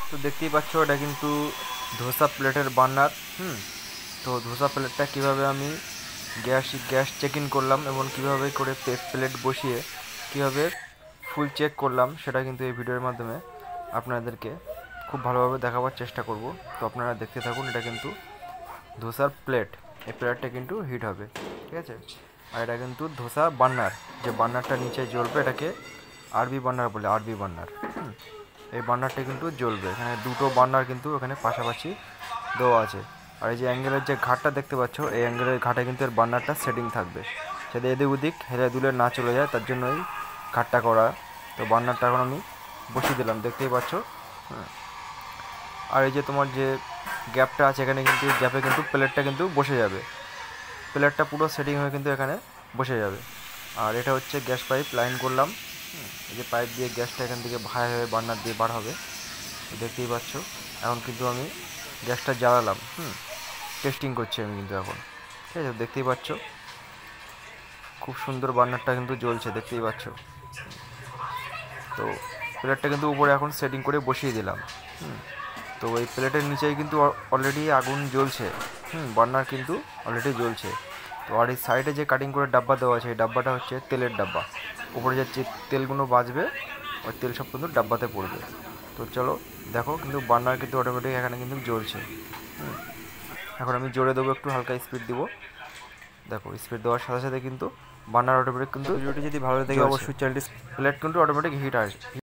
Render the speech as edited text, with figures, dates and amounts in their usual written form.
তো দেখতেই পাচ্ছ এটা কিন্তু ধোসা প্লেটের বার্নার। তো ধোসা প্লেটটা কিভাবে আমি গ্যাস চেক ইন করলাম এবং কিভাবে করে প্লেট বসিয়ে কিভাবে ফুল চেক করলাম সেটা কিন্তু এই ভিডিওর মাধ্যমে আপনাদেরকে খুব ভালোভাবে দেখাবার চেষ্টা করব। তো আপনারা দেখতে থাকুন। এটা কিন্তু ধোসার প্লেট, এই প্লেটটা কিন্তু হিট হবে, ঠিক আছে। আর এটা কিন্তু ধোসা বার্নার, যে বার্নারটা নিচে জ্বলবে এটাকে আরবি বার্নার বলে, আরবি বার্নার। এই বার্নারটা কিন্তু জ্বলবে, এখানে দুটো বার্নার কিন্তু এখানে পাশাপাশি দেওয়া আছে। আর এই যে অ্যাঙ্গেলের যে ঘাটটা দেখতে পাচ্ছ, এই অ্যাঙ্গেলের ঘাটে কিন্তু এর বার্নারটা সেটিং থাকবে, যাতে এদিক ওদিক হেলে দুলে না চলে যায়, তার জন্য এই ঘাটটা করা। তো বার্নারটা এখন আমি বসিয়ে দিলাম, দেখতেই পাচ্ছ। আর এই যে তোমার যে গ্যাপটা আছে এখানে কিন্তু গ্যাপে কিন্তু প্লেটটা কিন্তু বসে যাবে, প্লেটটা পুরো সেটিং হয়ে কিন্তু এখানে বসে যাবে। আর এটা হচ্ছে গ্যাস পাইপ লাইন করলাম, এই যে পাইপ দিয়ে গ্যাসটা এখান থেকে ভাই হয়ে বার্নার দিয়ে বার হবে, দেখতেই পাচ্ছ। এখন কিন্তু আমি গ্যাসটা জ্বালালাম, টেস্টিং করছি আমি কিন্তু এখন, ঠিক আছে। দেখতেই পাচ্ছ খুব সুন্দর বার্নারটা কিন্তু জ্বলছে, দেখতেই পাচ্ছ। তো প্লেটটা কিন্তু উপরে এখন সেটিং করে বসিয়ে দিলাম। তো এই প্লেটের নিচেই কিন্তু অলরেডি আগুন জ্বলছে, বার্নার কিন্তু অলরেডি জ্বলছে। তো আর এই সাইডে যে কাটিং করে ডাব্বা দেওয়া আছে, এই ডাব্বাটা হচ্ছে তেলের ডাব্বা। উপরে যে তেলগুলো বাজবে ওই তেল সব কিন্তু ডাব্বাতে পড়বে। তো চলো দেখো, কিন্তু বার্নার কিন্তু অটোমেটিক এখানে কিন্তু জ্বলছে। এখন আমি জোরে দেবো, একটু হালকা স্পিড দিব। দেখো স্পিড দেওয়ার সাথে সাথে কিন্তু বার্নার অটোমেটিক কিন্তু ভিডিওটি যদি ভালো লাগে অবশ্যই চ্যানেলটি প্লেট কিন্তু অটোমেটিক হিট আসে।